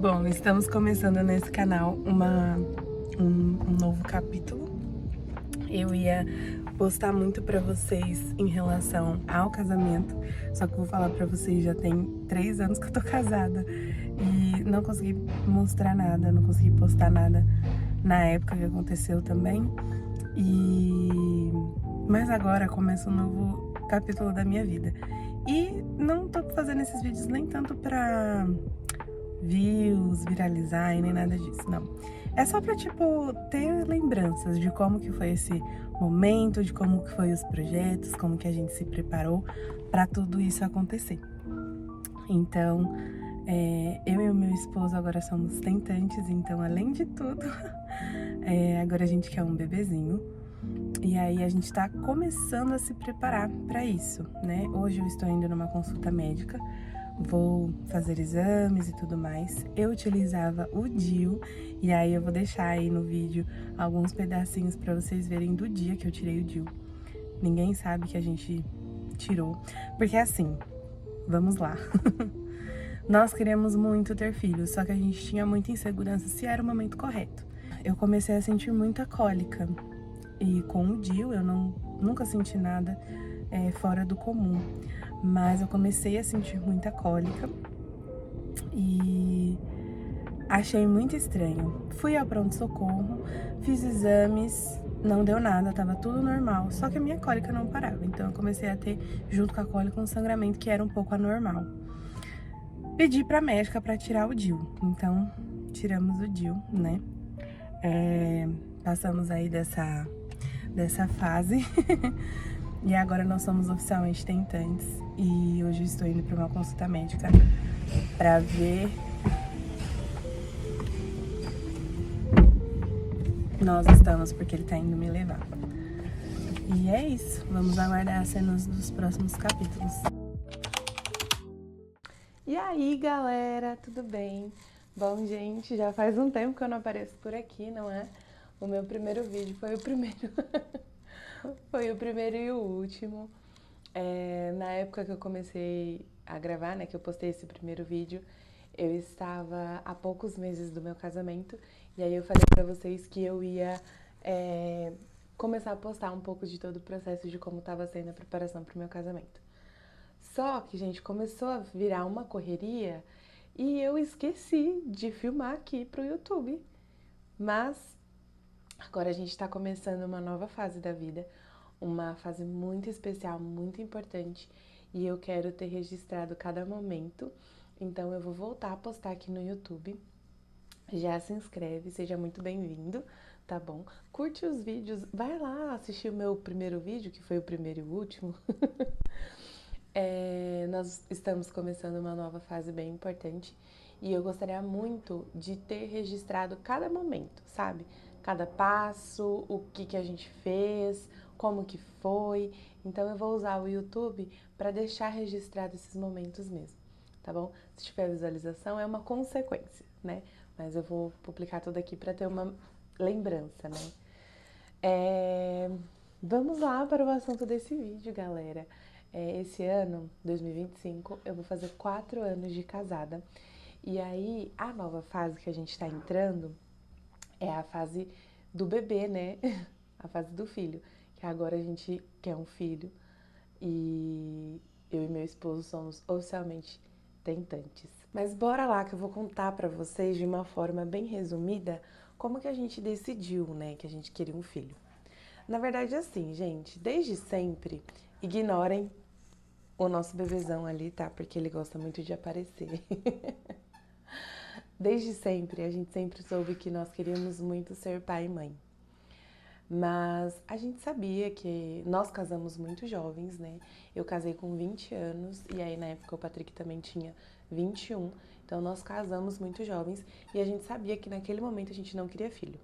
Bom, estamos começando nesse canal um novo capítulo. Eu ia postar muito pra vocês em relação ao casamento, só que eu vou falar pra vocês, já tem 3 anos que eu tô casada e não consegui mostrar nada, não consegui postar nada na época que aconteceu também. Mas agora começa um novo capítulo da minha vida. E não tô fazendo esses vídeos nem tanto pra views, viralizar e nem nada disso, não. É só pra, tipo, ter lembranças de como que foi esse momento, de como que foi os projetos, como que a gente se preparou pra tudo isso acontecer. Então, eu e o meu esposo agora somos tentantes, então, além de tudo, agora a gente quer um bebezinho. E aí a gente tá começando a se preparar pra isso, né? Hoje eu estou indo numa consulta médica, vou fazer exames e tudo mais. Eu utilizava o DIU, e aí eu vou deixar aí no vídeo alguns pedacinhos pra vocês verem do dia que eu tirei o DIU. Ninguém sabe que a gente tirou, porque assim, vamos lá. Nós queríamos muito ter filhos, só que a gente tinha muita insegurança se era o momento correto. Eu comecei a sentir muita cólica, e com o DIU eu nunca senti nada fora do comum, mas eu comecei a sentir muita cólica e achei muito estranho. Fui ao pronto-socorro, fiz exames, não deu nada, tava tudo normal, só que a minha cólica não parava, então eu comecei a ter, junto com a cólica, um sangramento que era um pouco anormal. Pedi pra médica pra tirar o DIU, então tiramos o DIU, né? Passamos aí dessa fase e agora nós somos oficialmente tentantes e hoje eu estou indo para uma consulta médica para ver. Nós estamos porque ele tá indo me levar. E é isso, vamos aguardar as cenas dos próximos capítulos. E aí, galera, tudo bem? Bom, gente, já faz um tempo que eu não apareço por aqui, não é? O meu primeiro vídeo foi o primeiro foi o primeiro e o último. Na época que eu comecei a gravar, né, que eu postei esse primeiro vídeo, eu estava há poucos meses do meu casamento, e aí eu falei pra vocês que eu ia começar a postar um pouco de todo o processo de como estava sendo a preparação pro meu casamento. Só que, gente, começou a virar uma correria e eu esqueci de filmar aqui pro YouTube. Mas agora a gente tá começando uma nova fase da vida, uma fase muito especial, muito importante, e eu quero ter registrado cada momento. Então eu vou voltar a postar aqui no YouTube. Já se inscreve, seja muito bem-vindo, tá bom? Curte os vídeos, vai lá assistir o meu primeiro vídeo, que foi o primeiro e o último. Nós estamos começando uma nova fase bem importante e eu gostaria muito de ter registrado cada momento, sabe? Cada passo, o que a gente fez, como que foi. Então eu vou usar o YouTube para deixar registrado esses momentos mesmo, tá bom? Se tiver visualização é uma consequência, né? Mas eu vou publicar tudo aqui para ter uma lembrança, né? Vamos lá para o assunto desse vídeo, galera. Esse ano, 2025, eu vou fazer 4 anos de casada. E aí, a nova fase que a gente tá entrando é a fase do bebê, né? A fase do filho. Que agora a gente quer um filho. E eu e meu esposo somos oficialmente tentantes. Mas bora lá que eu vou contar pra vocês de uma forma bem resumida como que a gente decidiu, né, que a gente queria um filho. Na verdade, assim, gente, desde sempre, ignorem o nosso bebezão ali, tá? Porque ele gosta muito de aparecer. Desde sempre, a gente sempre soube que nós queríamos muito ser pai e mãe. Mas a gente sabia que nós casamos muito jovens, né? Eu casei com 20 anos e aí na época o Patrick também tinha 21. Então nós casamos muito jovens e a gente sabia que naquele momento a gente não queria filho.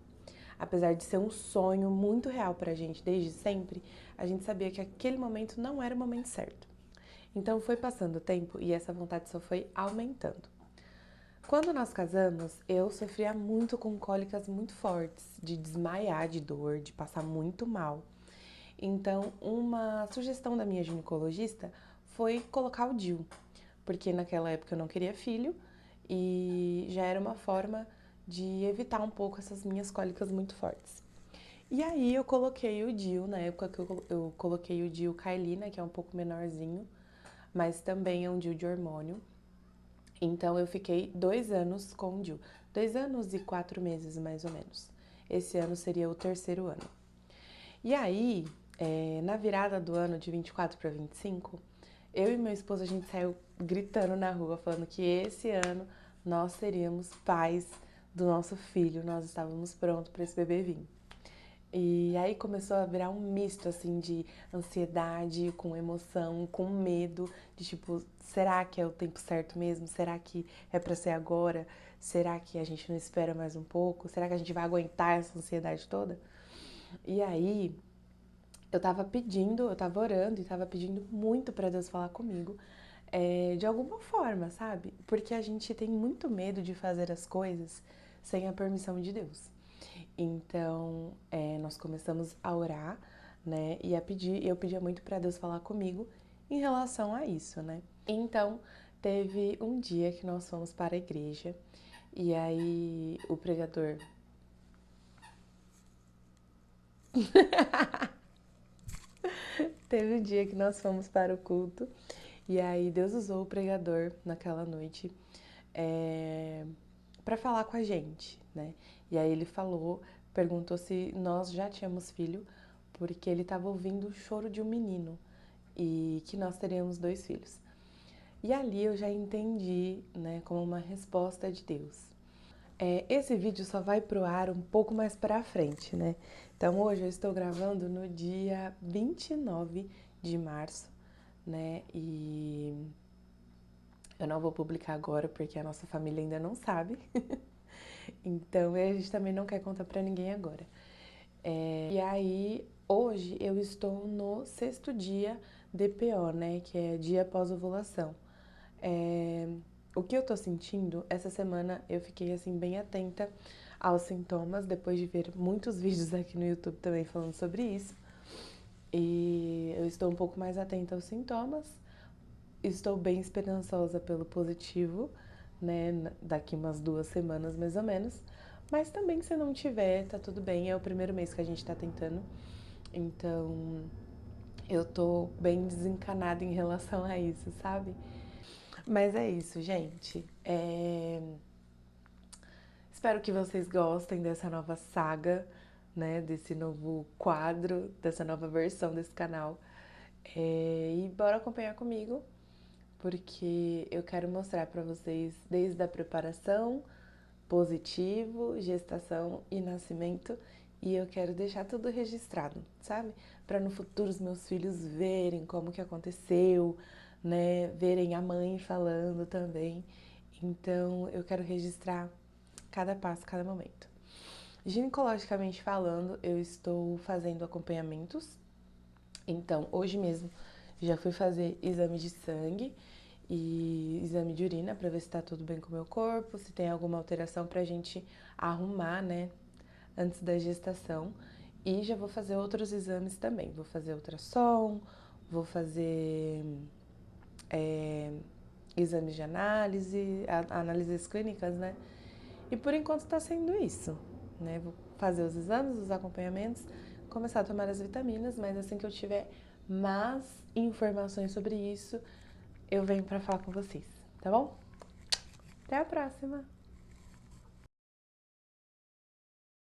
Apesar de ser um sonho muito real pra gente desde sempre, a gente sabia que aquele momento não era o momento certo. Então foi passando o tempo e essa vontade só foi aumentando. Quando nós casamos, eu sofria muito com cólicas muito fortes, de desmaiar de dor, de passar muito mal. Então, uma sugestão da minha ginecologista foi colocar o DIU, porque naquela época eu não queria filho e já era uma forma de evitar um pouco essas minhas cólicas muito fortes. E aí eu coloquei o DIU, na época que eu coloquei o DIU Kylina, que é um pouco menorzinho, mas também é um DIU de hormônio. Então eu fiquei 2 anos com o DIU, 2 anos e 4 meses mais ou menos. Esse ano seria o 3º ano. E aí, na virada do ano de 24 para 25, eu e meu esposo, a gente saiu gritando na rua, falando que esse ano nós seríamos pais do nosso filho, nós estávamos prontos para esse bebê vir. E aí começou a virar um misto, assim, de ansiedade, com emoção, com medo, de tipo, será que é o tempo certo mesmo? Será que é pra ser agora? Será que a gente não espera mais um pouco? Será que a gente vai aguentar essa ansiedade toda? E aí, eu tava orando e tava pedindo muito pra Deus falar comigo, de alguma forma, sabe? Porque a gente tem muito medo de fazer as coisas sem a permissão de Deus. Então, nós começamos a orar, né? E eu pedia muito para Deus falar comigo em relação a isso, né? Então, teve um dia que nós fomos para a igreja e aí o pregador. Teve um dia que nós fomos para o culto e aí Deus usou o pregador naquela noite para falar com a gente, né? E aí ele perguntou se nós já tínhamos filho, porque ele estava ouvindo o choro de um menino e que nós teríamos 2 filhos. E ali eu já entendi, né, como uma resposta de Deus. Esse vídeo só vai pro ar um pouco mais pra frente, né? Então hoje eu estou gravando no dia 29 de março, né? E eu não vou publicar agora porque a nossa família ainda não sabe. Então a gente também não quer contar pra ninguém agora. E aí, hoje eu estou no 6º dia DPO, né? Que é dia após ovulação. O que eu tô sentindo, essa semana eu fiquei assim bem atenta aos sintomas, depois de ver muitos vídeos aqui no YouTube também falando sobre isso. E eu estou um pouco mais atenta aos sintomas. Estou bem esperançosa pelo positivo, né? Daqui umas 2 semanas mais ou menos. Mas também se não tiver, tá tudo bem. É o primeiro mês que a gente tá tentando. Então, eu tô bem desencanada em relação a isso, sabe? Mas é isso, gente. Espero que vocês gostem dessa nova saga, né? Desse novo quadro, dessa nova versão desse canal. E bora acompanhar comigo, porque eu quero mostrar pra vocês desde a preparação, positivo, gestação e nascimento. E eu quero deixar tudo registrado, sabe? Para no futuro os meus filhos verem como que aconteceu, né? Verem a mãe falando também. Então eu quero registrar cada passo, cada momento. Ginecologicamente falando, eu estou fazendo acompanhamentos. Então, hoje mesmo já fui fazer exame de sangue e exame de urina para ver se tá tudo bem com o meu corpo, se tem alguma alteração pra gente arrumar, né, antes da gestação. E já vou fazer outros exames também. Vou fazer ultrassom, vou fazer exames de análise, análises clínicas, né? E por enquanto tá sendo isso, né? Vou fazer os exames, os acompanhamentos, começar a tomar as vitaminas, mas assim que eu tiver mais informações sobre isso, eu venho pra falar com vocês, tá bom? Até a próxima!